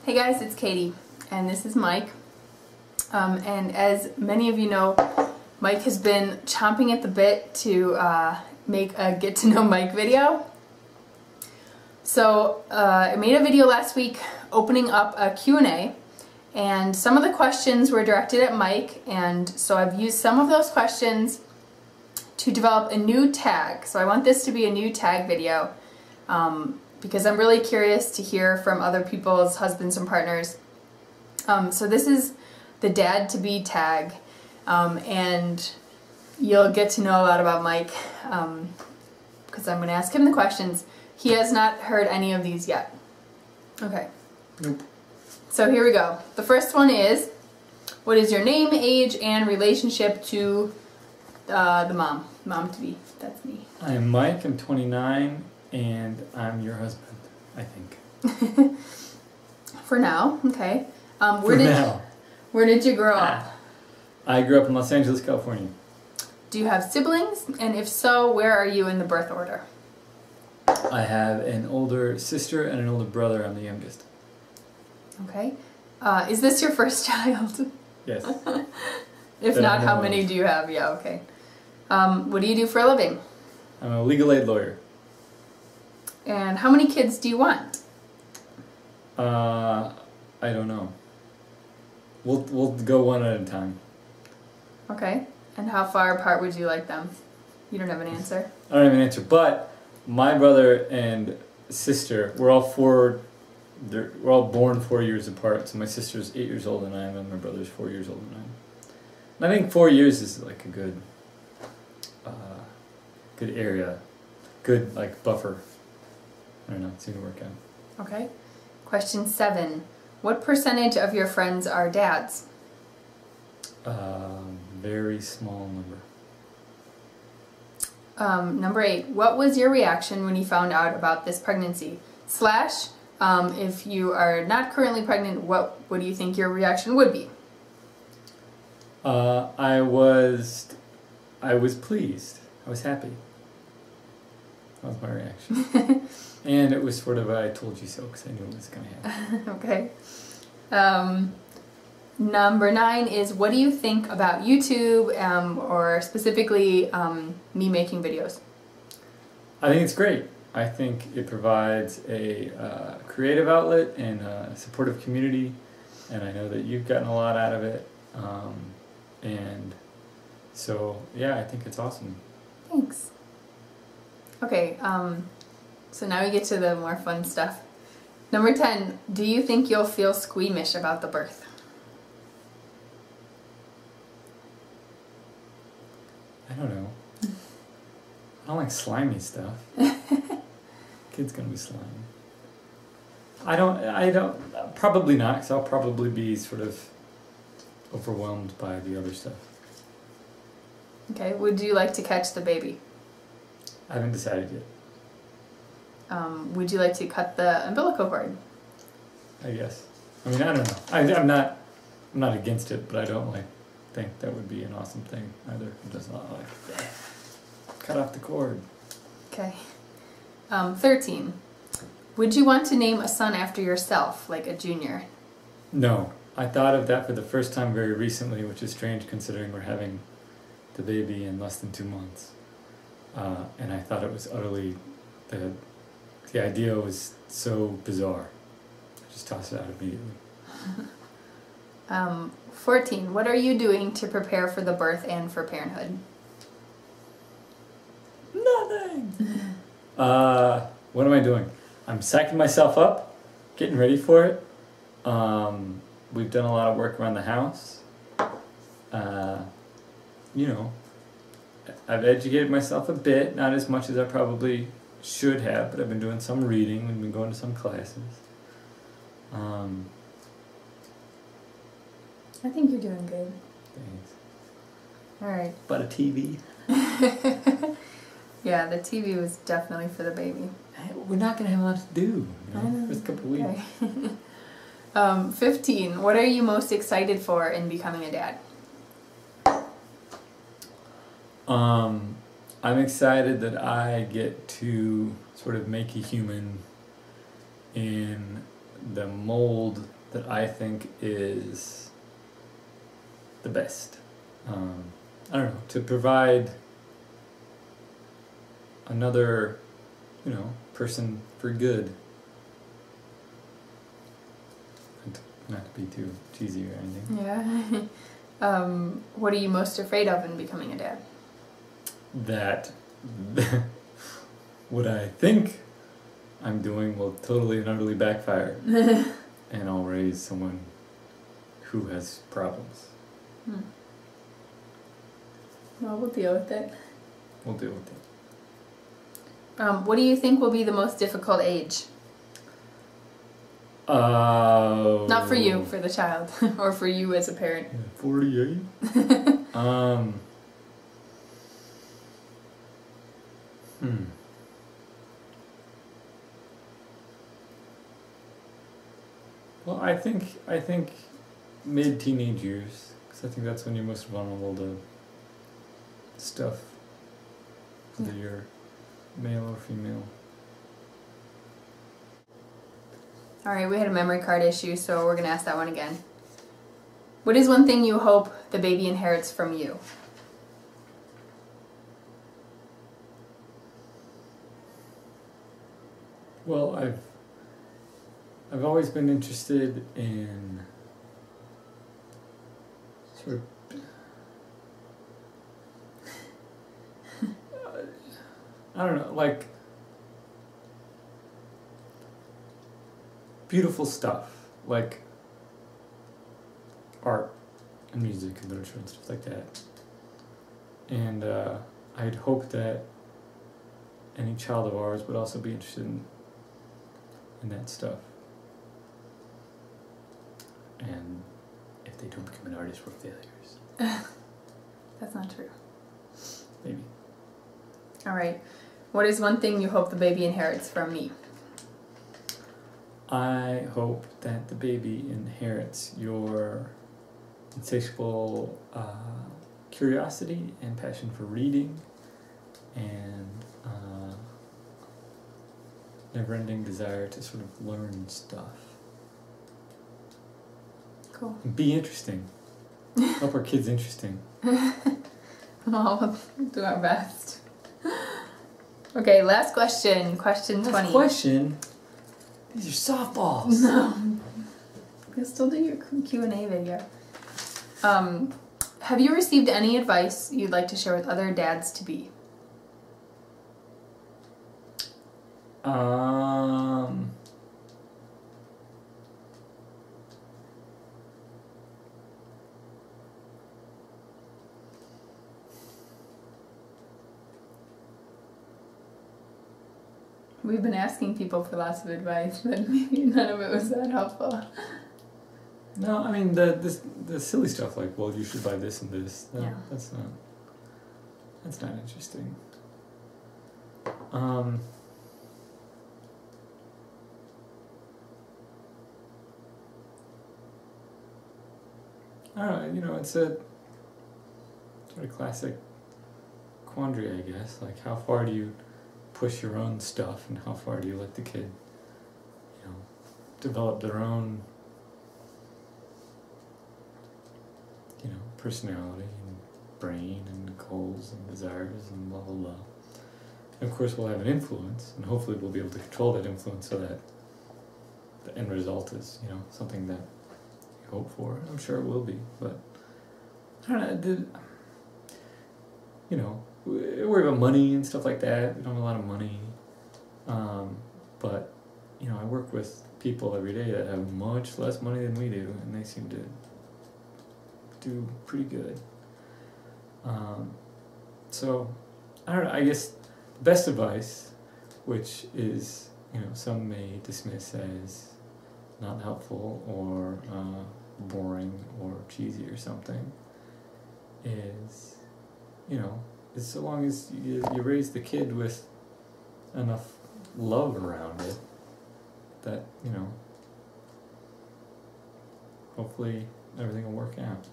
Hey guys, it's Katie, and this is Mike. And as many of you know, Mike has been chomping at the bit to make a get to know Mike video. So I made a video last week opening up a Q&A, and some of the questions were directed at Mike, and so I've used some of those questions to develop a new tag. So I want this to be a new tag video because I'm really curious to hear from other people's husbands and partners. So this is the dad to be tag, and you'll get to know a lot about Mike because I'm going to ask him the questions. He has not heard any of these yet. Okay. Nope. So here we go. The first one is, what is your name, age, and relationship to the mom to be? That's me. I am Mike, I'm 29, and I'm your husband, I think. For now, okay. Where did you grow up? I grew up in Los Angeles, California. Do you have siblings? And if so, where are you in the birth order? I have an older sister and an older brother. I'm the youngest. Okay. Is this your first child? Yes. If not, how many do you have? Yeah, okay. What do you do for a living? I'm a legal aid lawyer. And how many kids do you want? I don't know. We'll go one at a time. Okay. And how far apart would you like them? You don't have an answer? I don't have an answer, but my brother and sister, we're all born 4 years apart. So my sister's 8 years older than I am, and my brother's 4 years older than I am. And I think 4 years is like a good area, good like buffer. I don't know, it seemed to work out. Okay. Question 7. What percentage of your friends are dads? Very small number. Number 8. What was your reaction when you found out about this pregnancy? Slash, if you are not currently pregnant, what do you think your reaction would be? I was pleased. I was happy. That was my reaction. And it was sort of I told you so because I knew it was going to happen. Okay. Number 9 is, what do you think about YouTube, or specifically me making videos? I think it's great. I think it provides a creative outlet and a supportive community, and I know that you've gotten a lot out of it. And so, yeah, I think it's awesome. Thanks. Okay, so now we get to the more fun stuff. Number 10, do you think you'll feel squeamish about the birth? I don't know. I don't like slimy stuff. Kid's gonna be slimy. I don't, probably not, because I'll probably be sort of overwhelmed by the other stuff. Okay, would you like to catch the baby? I haven't decided yet. Would you like to cut the umbilical cord? I guess. I mean, I don't know. I'm not against it, but I don't think that would be an awesome thing either. I'm just not like, cut off the cord. Okay. 13. Would you want to name a son after yourself, like a junior? No. I thought of that for the first time very recently, which is strange considering we're having the baby in less than 2 months. And I thought it was utterly, the idea was so bizarre. I just tossed it out immediately. 14. What are you doing to prepare for the birth and for parenthood? Nothing! What am I doing? I'm psyching myself up, getting ready for it. We've done a lot of work around the house. You know, I've educated myself a bit, not as much as I probably should have, but I've been doing some reading, we've been going to some classes. I think you're doing good. Thanks. Alright. But a TV? Yeah, the TV was definitely for the baby. We're not going to have a lot to do, you know, I know. first couple weeks. Okay. 15. What are you most excited for in becoming a dad? I'm excited that I get to sort of make a human in the mold that I think is the best. I don't know, to provide another, person for good. Not to be too cheesy or anything. Yeah. What are you most afraid of in becoming a dad? That what I think I'm doing will totally and utterly backfire. And I'll raise someone who has problems. Well, we'll deal with it. We'll deal with it. What do you think will be the most difficult age? Not for you, for the child, or for you as a parent. 48. Well, I think mid-teenage years, because I think that's when you're most vulnerable to stuff, whether you're male or female. All right, we had a memory card issue, so we're going to ask that one again. What is one thing you hope the baby inherits from you? Well, I've always been interested in sort of I don't know, like beautiful stuff, like art and music and literature and stuff like that. And I'd hope that any child of ours would also be interested in that stuff. And if they don't become an artist, we're failures. That's not true. Maybe. All right. What is one thing you hope the baby inherits from me? I hope that the baby inherits your insatiable curiosity and passion for reading and never-ending desire to sort of learn stuff. Cool. And be interesting. Help our kids interesting. Well, we'll do our best. Okay, last question. Question 20. Last question? These are softballs. No. You'll still do your Q&A video. Have you received any advice you'd like to share with other dads-to-be? We've been asking people for lots of advice, but maybe none of it was that helpful. No, I mean the silly stuff like, well, you should buy this and this. No, Yeah. That's not interesting. I don't know, it's a sort of classic quandary, I guess. Like, how far do you push your own stuff, and how far do you let the kid, develop their own, personality and brain and goals and desires and blah, blah, blah. And of course, we'll have an influence, and hopefully we'll be able to control that influence so that the end result is, something that you hope for. I'm sure it will be, but I don't know, we worry about money and stuff like that. We don't have a lot of money. But, I work with people every day that have much less money than we do, and they seem to do pretty good. So, I don't know, I guess the best advice, which is, some may dismiss as not helpful or boring or cheesy or something, is, is so long as you raise the kid with enough love around it that, hopefully everything will work out.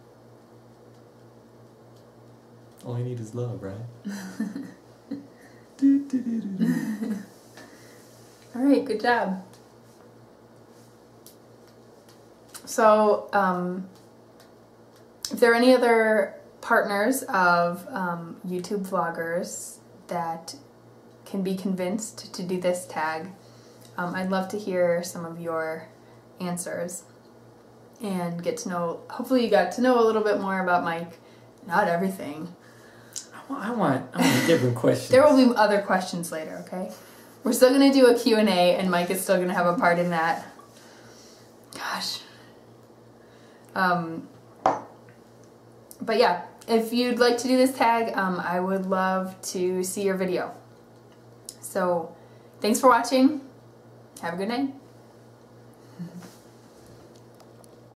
All you need is love, right? All right, good job. So if there are any other partners of YouTube vloggers that can be convinced to do this tag, I'd love to hear some of your answers and get to know, hopefully you got to know a little bit more about Mike. Not everything. I want different questions. There will be other questions later, okay? We're still going to do a Q&A, and Mike is still going to have a part in that. Gosh. But yeah, if you'd like to do this tag, I would love to see your video. So, thanks for watching. Have a good night.